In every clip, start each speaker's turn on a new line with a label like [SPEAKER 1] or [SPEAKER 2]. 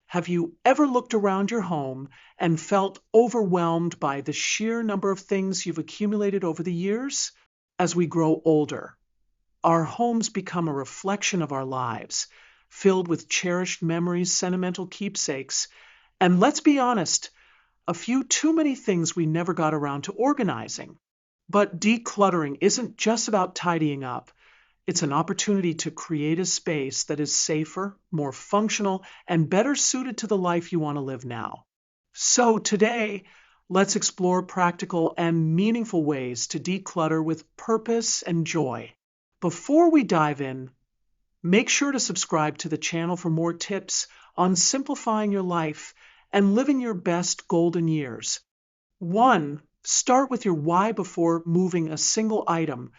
[SPEAKER 1] Have you ever looked around your home and felt overwhelmed by the sheer number of things you've accumulated over the years? As we grow older, our homes become a reflection of our lives, filled with cherished memories, sentimental keepsakes, and let's be honest, a few too many things we never got around to organizing. But decluttering isn't just about tidying up. It's an opportunity to create a space that is safer, more functional, and better suited to the life you want to live now. So today, let's explore practical and meaningful ways to declutter with purpose and joy. Before we dive in, make sure to subscribe to the channel for more tips on simplifying your life and living your best golden years. 1. Start with your why before moving a single item.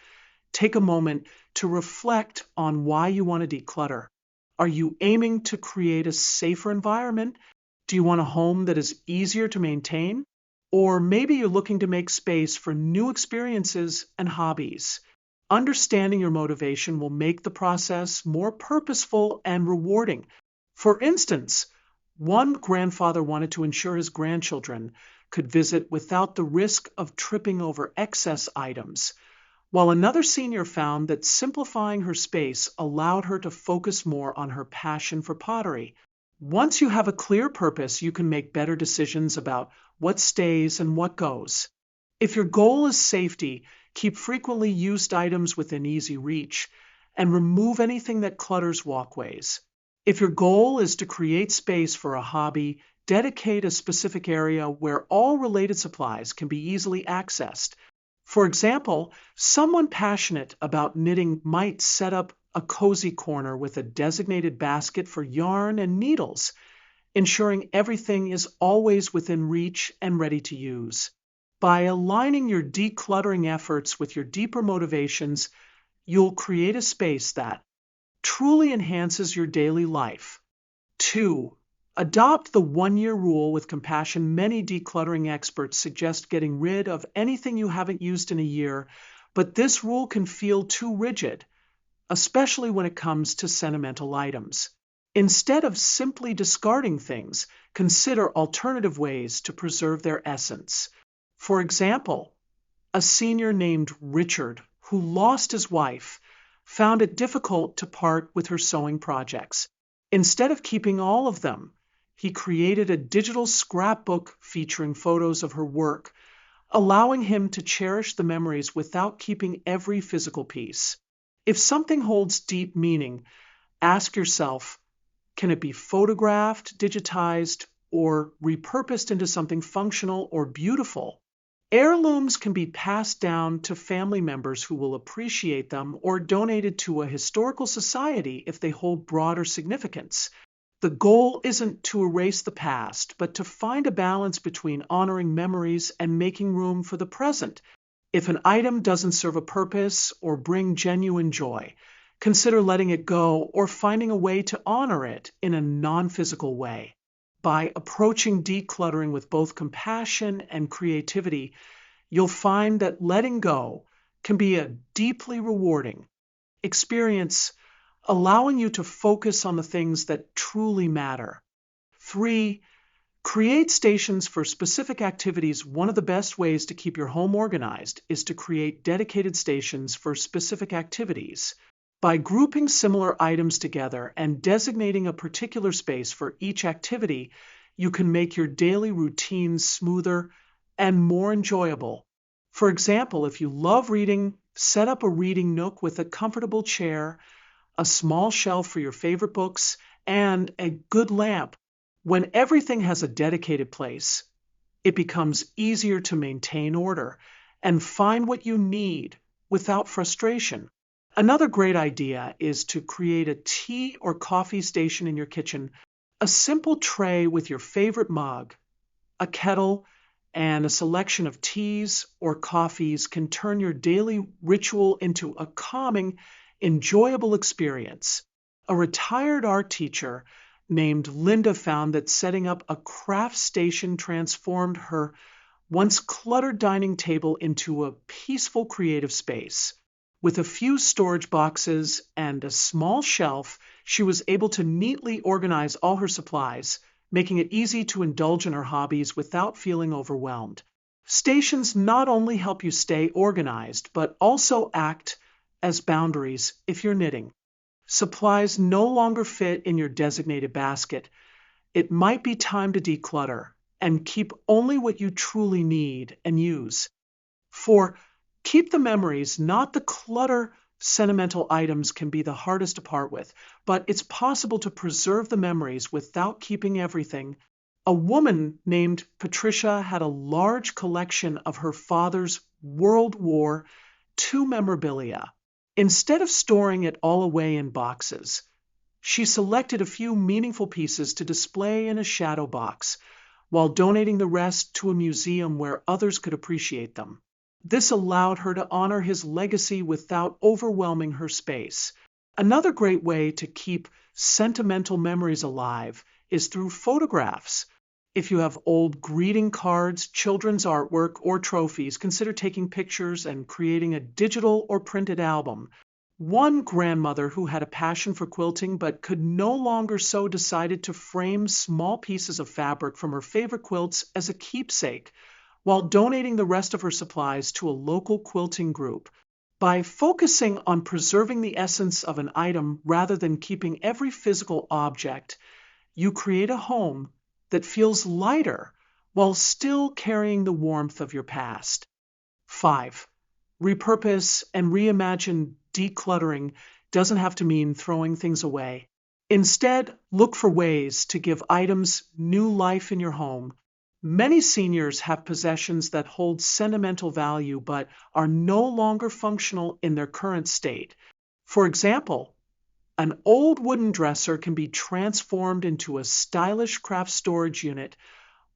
[SPEAKER 1] Take a moment to reflect on why you want to declutter. Are you aiming to create a safer environment? Do you want a home that is easier to maintain? Or maybe you're looking to make space for new experiences and hobbies. Understanding your motivation will make the process more purposeful and rewarding. For instance, one grandfather wanted to ensure his grandchildren could visit without the risk of tripping over excess items, while another senior found that simplifying her space allowed her to focus more on her passion for pottery. Once you have a clear purpose, you can make better decisions about what stays and what goes. If your goal is safety, keep frequently used items within easy reach and remove anything that clutters walkways. If your goal is to create space for a hobby, dedicate a specific area where all related supplies can be easily accessed. For example, someone passionate about knitting might set up a cozy corner with a designated basket for yarn and needles, ensuring everything is always within reach and ready to use. By aligning your decluttering efforts with your deeper motivations, you'll create a space that truly enhances your daily life. 2. Adopt the 1-year rule with compassion. Many decluttering experts suggest getting rid of anything you haven't used in a year, but this rule can feel too rigid, especially when it comes to sentimental items. Instead of simply discarding things, consider alternative ways to preserve their essence. For example, a senior named Richard, who lost his wife, found it difficult to part with her sewing projects. Instead of keeping all of them, he created a digital scrapbook featuring photos of her work, allowing him to cherish the memories without keeping every physical piece. If something holds deep meaning, ask yourself, can it be photographed, digitized, or repurposed into something functional or beautiful? Heirlooms can be passed down to family members who will appreciate them or donated to a historical society if they hold broader significance. The goal isn't to erase the past, but to find a balance between honoring memories and making room for the present. If an item doesn't serve a purpose or bring genuine joy, consider letting it go or finding a way to honor it in a non-physical way. By approaching decluttering with both compassion and creativity, you'll find that letting go can be a deeply rewarding experience, allowing you to focus on the things that truly matter. 3. Create stations for specific activities. One of the best ways to keep your home organized is to create dedicated stations for specific activities. By grouping similar items together and designating a particular space for each activity, you can make your daily routines smoother and more enjoyable. For example, if you love reading, set up a reading nook with a comfortable chair, a small shelf for your favorite books, and a good lamp. When everything has a dedicated place, it becomes easier to maintain order and find what you need without frustration. Another great idea is to create a tea or coffee station in your kitchen. A simple tray with your favorite mug, a kettle, and a selection of teas or coffees can turn your daily ritual into a calming, enjoyable experience. A retired art teacher named Linda found that setting up a craft station transformed her once cluttered dining table into a peaceful creative space. With a few storage boxes and a small shelf, she was able to neatly organize all her supplies, making it easy to indulge in our hobbies without feeling overwhelmed. Stations not only help you stay organized, but also act as boundaries if you're knitting. Supplies no longer fit in your designated basket. It might be time to declutter and keep only what you truly need and use. 4. Keep the memories, not the clutter. Sentimental items can be the hardest to part with, but it's possible to preserve the memories without keeping everything. A woman named Patricia had a large collection of her father's World War II memorabilia. Instead of storing it all away in boxes, she selected a few meaningful pieces to display in a shadow box, while donating the rest to a museum where others could appreciate them. This allowed her to honor his legacy without overwhelming her space. Another great way to keep sentimental memories alive is through photographs. If you have old greeting cards, children's artwork, or trophies, consider taking pictures and creating a digital or printed album. One grandmother who had a passion for quilting but could no longer sew decided to frame small pieces of fabric from her favorite quilts as a keepsake, while donating the rest of her supplies to a local quilting group. By focusing on preserving the essence of an item rather than keeping every physical object, you create a home that feels lighter while still carrying the warmth of your past. 5. Repurpose and reimagine. Decluttering doesn't have to mean throwing things away. Instead, look for ways to give items new life in your home. Many seniors have possessions that hold sentimental value but are no longer functional in their current state. For example, an old wooden dresser can be transformed into a stylish craft storage unit,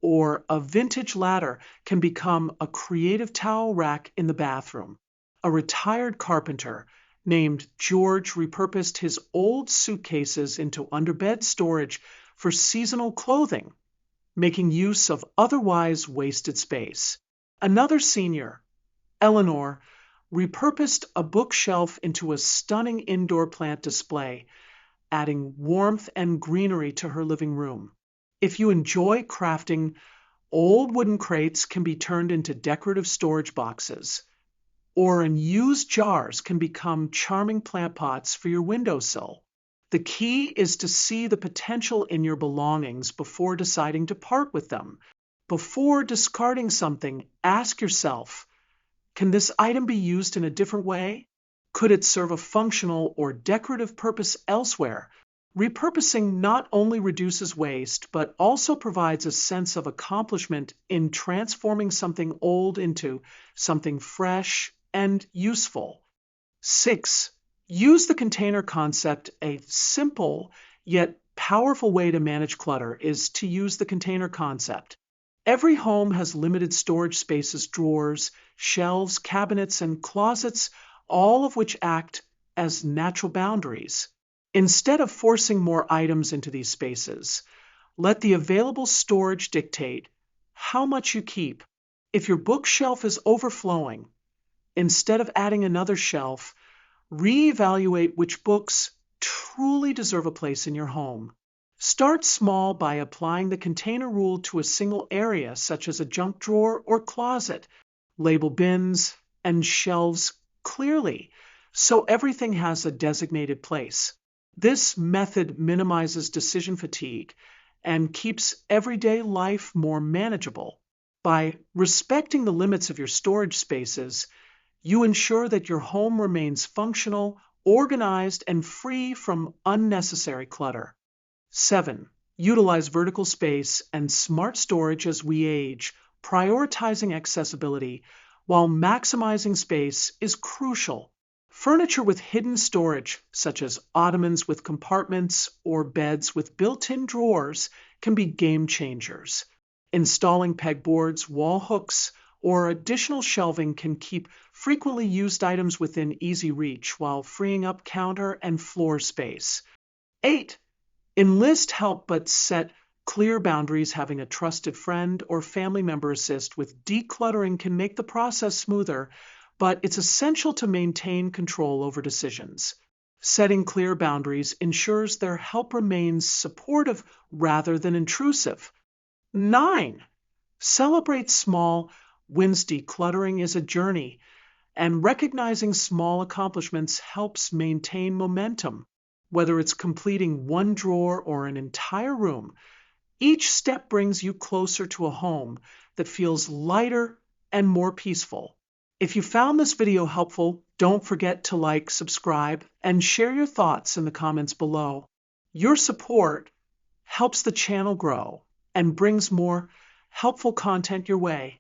[SPEAKER 1] or a vintage ladder can become a creative towel rack in the bathroom. A retired carpenter named George repurposed his old suitcases into underbed storage for seasonal clothing, making use of otherwise wasted space. Another senior, Eleanor, repurposed a bookshelf into a stunning indoor plant display, adding warmth and greenery to her living room. If you enjoy crafting, old wooden crates can be turned into decorative storage boxes, or unused jars can become charming plant pots for your windowsill. The key is to see the potential in your belongings before deciding to part with them. Before discarding something, ask yourself, can this item be used in a different way? Could it serve a functional or decorative purpose elsewhere? Repurposing not only reduces waste, but also provides a sense of accomplishment in transforming something old into something fresh and useful. 6. Use the container concept. A simple yet powerful way to manage clutter is to use the container concept. Every home has limited storage spaces, drawers, shelves, cabinets, and closets, all of which act as natural boundaries. Instead of forcing more items into these spaces, let the available storage dictate how much you keep. If your bookshelf is overflowing, instead of adding another shelf, reevaluate which books truly deserve a place in your home. Start small by applying the container rule to a single area, such as a junk drawer or closet. Label bins and shelves clearly, so everything has a designated place. This method minimizes decision fatigue and keeps everyday life more manageable. By respecting the limits of your storage spaces, you ensure that your home remains functional, organized, and free from unnecessary clutter. 7. Utilize vertical space and smart storage as we age. Prioritizing accessibility while maximizing space is crucial. Furniture with hidden storage, such as ottomans with compartments or beds with built-in drawers, can be game changers. Installing pegboards, wall hooks, or additional shelving can keep frequently used items within easy reach while freeing up counter and floor space. 8. Enlist help but set clear boundaries. Having a trusted friend or family member assist with decluttering can make the process smoother, but it's essential to maintain control over decisions. Setting clear boundaries ensures their help remains supportive rather than intrusive. 9. Celebrate small wins. Decluttering is a journey, and recognizing small accomplishments helps maintain momentum. Whether it's completing one drawer or an entire room, each step brings you closer to a home that feels lighter and more peaceful. If you found this video helpful, don't forget to like, subscribe, and share your thoughts in the comments below. Your support helps the channel grow and brings more helpful content your way.